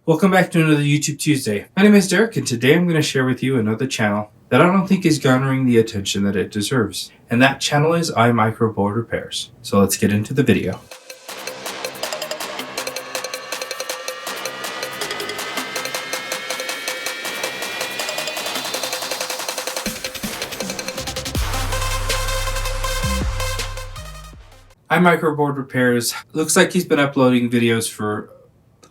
Welcome back to another YouTube Tuesday. My name is Derek, and today I'm going to share with you another channel that I don't think is garnering the attention that it deserves. And that channel is iMicroBoard Repairs. So let's get into the video. iMicroBoard Repairs looks like he's been uploading videos for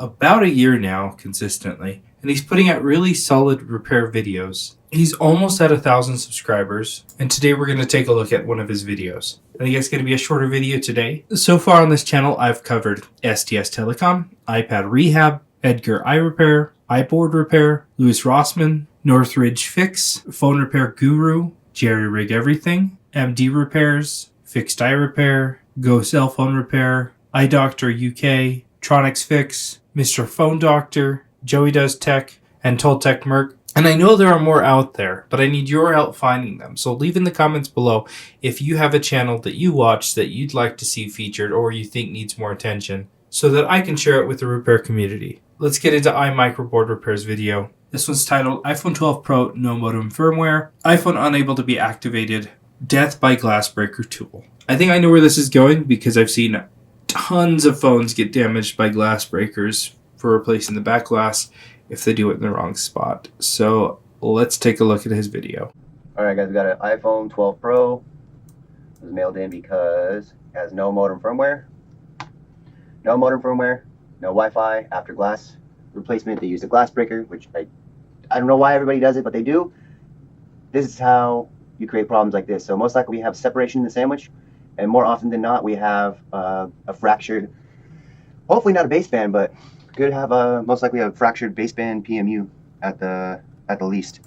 about a year now consistently, and he's putting out really solid repair videos. He's almost at 1,000 subscribers, and today we're going to take a look at one of his videos. I think it's going to be a shorter video today. So far on this channel, I've covered STS Telecom, iPad Rehab, Edgar Eye Repair, iBoard Repair, Louis Rossmann, Northridge Fix, Phone Repair Guru, Jerry Rig Everything, MD Repairs, Fixed Eye Repair, Go Cell Phone Repair, iDoctor UK, Tronics Fix, Mr. Phone Doctor, Joey Does Tech, and Toltec Merc. And I know there are more out there, but I need your help finding them. So leave in the comments below if you have a channel that you watch that you'd like to see featured or you think needs more attention, so that I can share it with the repair community. Let's get into iMicroBoard Repairs video. This one's titled iPhone 12 Pro No Modem Firmware, iPhone Unable to be Activated, Death by Glassbreaker Tool. I think I know where this is going because I've seen tons of phones get damaged by glass breakers for replacing the back glass if they do it in the wrong spot. So let's take a look at his video. Alright guys, we got an iPhone 12 Pro. It was mailed in because it has no modem firmware. No modem firmware, no Wi-Fi after glass replacement. They use a glass breaker, which I don't know why everybody does it, but they do. This is how you create problems like this. So most likely we have separation in the sandwich, and more often than not we have a fractured, hopefully not a baseband, but could have most likely a fractured baseband PMU at the least.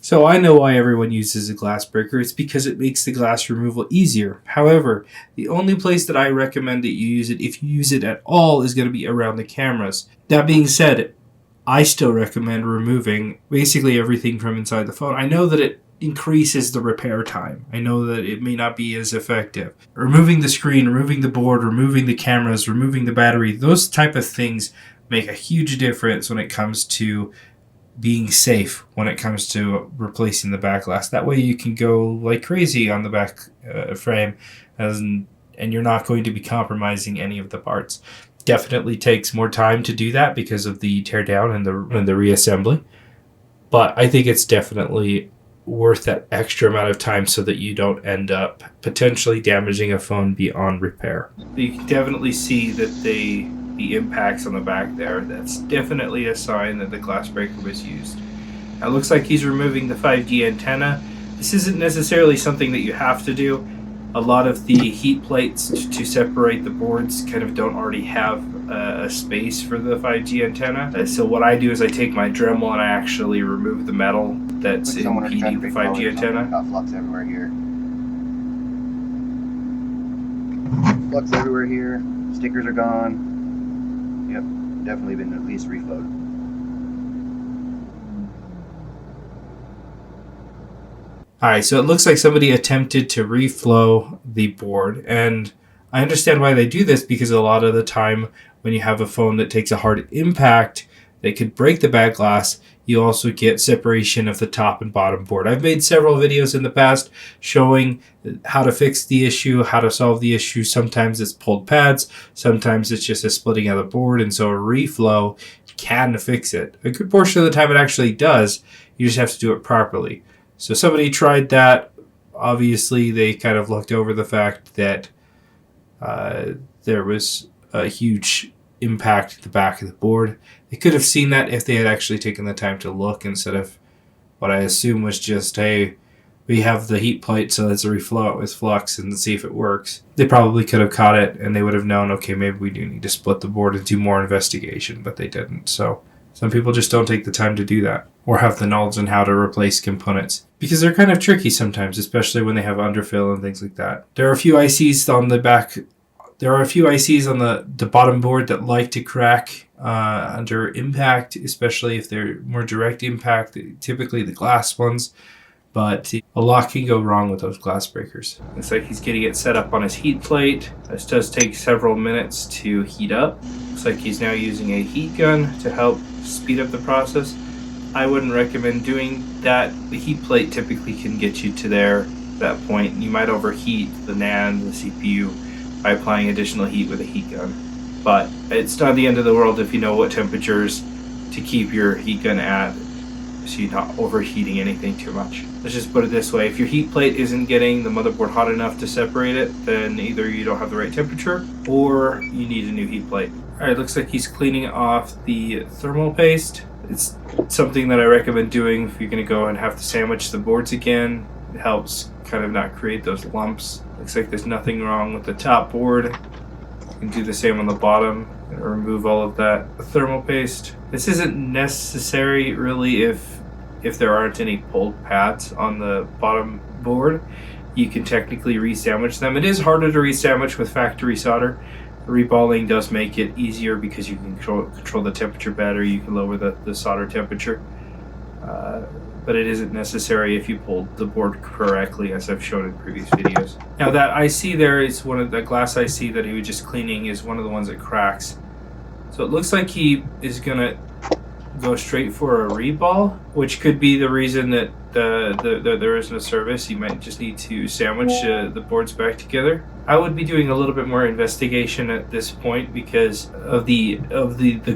So I know why everyone uses a glass breaker. It's because it makes the glass removal easier. However, the only place that I recommend that you use it, if you use it at all, is going to be around the cameras. That being said, I still recommend removing basically everything from inside the phone. I know that it increases the repair time. I know that it may not be as effective. Removing the screen, removing the board, removing the cameras, removing the battery, those type of things make a huge difference when it comes to being safe, when it comes to replacing the back glass. That way you can go like crazy on the back frame, and you're not going to be compromising any of the parts. Definitely takes more time to do that because of the tear down and the reassembly, but I think it's definitely worth that extra amount of time so that you don't end up potentially damaging a phone beyond repair. You can definitely see that the impacts on the back there, that's definitely a sign that the glass breaker was used. Now it looks like he's removing the 5G antenna. This isn't necessarily something that you have to do. A lot of the heat plates to separate the boards kind of don't already have a space for the 5G antenna. So what I do is I take my Dremel and I actually remove the metal that's impeding the 5G antenna. Got flux everywhere here. Flux everywhere here. Stickers are gone. Yep, definitely been at least reflowed. Alright, so it looks like somebody attempted to reflow the board, and I understand why they do this, because a lot of the time when you have a phone that takes a hard impact that could break the back glass, you also get separation of the top and bottom board. I've made several videos in the past showing how to fix the issue, how to solve the issue. Sometimes it's pulled pads, sometimes it's just a splitting of the board, and so a reflow can fix it. A good portion of the time it actually does, you just have to do it properly. So somebody tried that. Obviously, they kind of looked over the fact that there was a huge impact at the back of the board. They could have seen that if they had actually taken the time to look, instead of what I assume was just, hey, we have the heat plate, so let's reflow it with flux and see if it works. They probably could have caught it, and they would have known, okay, maybe we do need to split the board and do more investigation, but they didn't. So some people just don't take the time to do that, or have the knowledge on how to replace components, because they're kind of tricky sometimes, especially when they have underfill and things like that. There are a few ICs on the back. There are a few ICs on the bottom board that like to crack under impact, especially if they're more direct impact, typically the glass ones. But A lot can go wrong with those glass breakers. Looks like he's getting it set up on his heat plate. This does take several minutes to heat up. Looks like he's now using a heat gun to help speed up the process. I wouldn't recommend doing that. The heat plate typically can get you to that point. You might overheat the NAND, the CPU, by applying additional heat with a heat gun. But it's not the end of the world if you know what temperatures to keep your heat gun at, so you're not overheating anything too much. Let's just put it this way: if your heat plate isn't getting the motherboard hot enough to separate it, then either you don't have the right temperature or you need a new heat plate. Alright, looks like he's cleaning off the thermal paste. It's something that I recommend doing if you're going to go and have to sandwich the boards again. It helps kind of not create those lumps. Looks like there's nothing wrong with the top board. You can do the same on the bottom and remove all of that thermal paste. This isn't necessary really if there aren't any pulled pads on the bottom board. You can technically resandwich them. It is harder to resandwich with factory solder. Reballing does make it easier because you can control the temperature better. You can lower the solder temperature. But it isn't necessary if you pulled the board correctly, as I've shown in previous videos. Now that IC there is one of the glass IC that he was just cleaning, is one of the ones that cracks. So it looks like he is gonna go straight for a reball, which could be the reason that there isn't a service. You might just need to sandwich the boards back together. I would be doing a little bit more investigation at this point because of the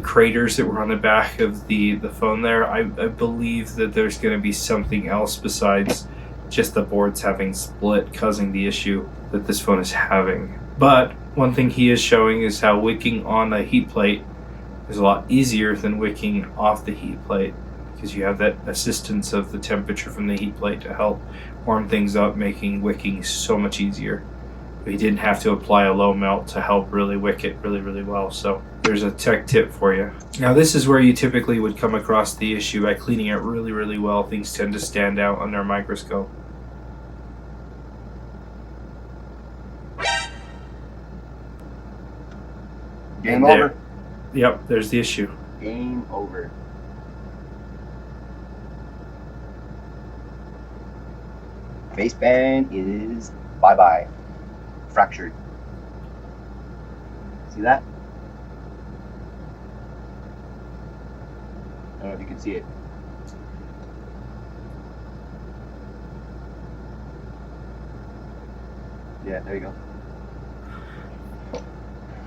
craters that were on the back of the phone there. I believe that there's going to be something else besides just the boards having split causing the issue that this phone is having. But one thing he is showing is how wicking on a heat plate is a lot easier than wicking off the heat plate, because you have that assistance of the temperature from the heat plate to help warm things up, making wicking so much easier. But you didn't have to apply a low melt to help really wick it really well. So there's a tech tip for you. Now this is where you typically would come across the issue. By cleaning it really well, things tend to stand out under a microscope. Game over. Yep, there's the issue. Game over. Baseband is bye-bye. Fractured. See that? I don't know if you can see it. Yeah, there you go.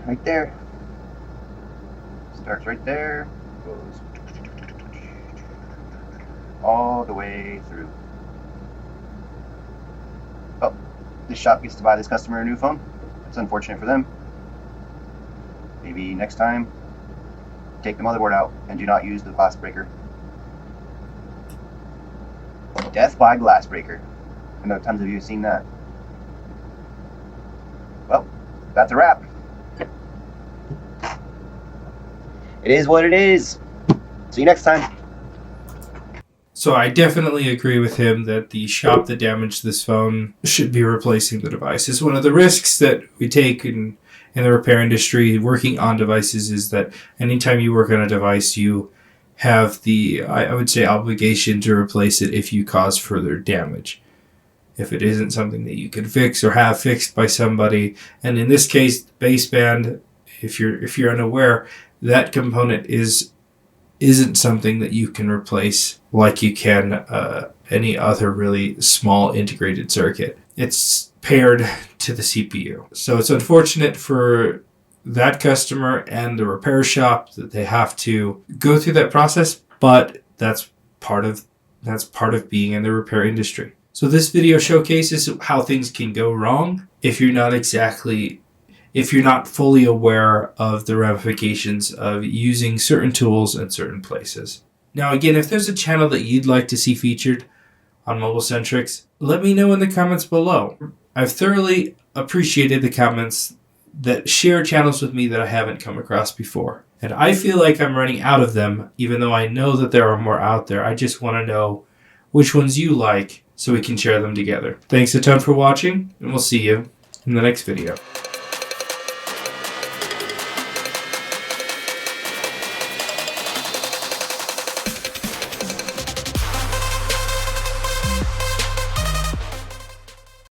Right there. Starts right there, goes all the way through. Oh, this shop gets to buy this customer a new phone. It's unfortunate for them. Maybe next time, take the motherboard out and do not use the glass breaker. Death by glass breaker. I know tons of you have seen that. Well, that's a wrap. It is what it is. See you next time. So I definitely agree with him that the shop that damaged this phone should be replacing the device. It's one of the risks that we take in the repair industry working on devices, is that anytime you work on a device, you have the, I would say, obligation to replace it if you cause further damage. If it isn't something that you can fix or have fixed by somebody. And in this case, baseband, if you're unaware, that component isn't something that you can replace like you can any other really small integrated circuit. It's paired to the CPU. So it's unfortunate for that customer and the repair shop that they have to go through that process, but that's part of being in the repair industry. So this video showcases how things can go wrong if you're not fully aware of the ramifications of using certain tools in certain places. Now again, if there's a channel that you'd like to see featured on Mobile Centrics, let me know in the comments below. I've thoroughly appreciated the comments that share channels with me that I haven't come across before. And I feel like I'm running out of them, even though I know that there are more out there. I just want to know which ones you like so we can share them together. Thanks a ton for watching, and we'll see you in the next video.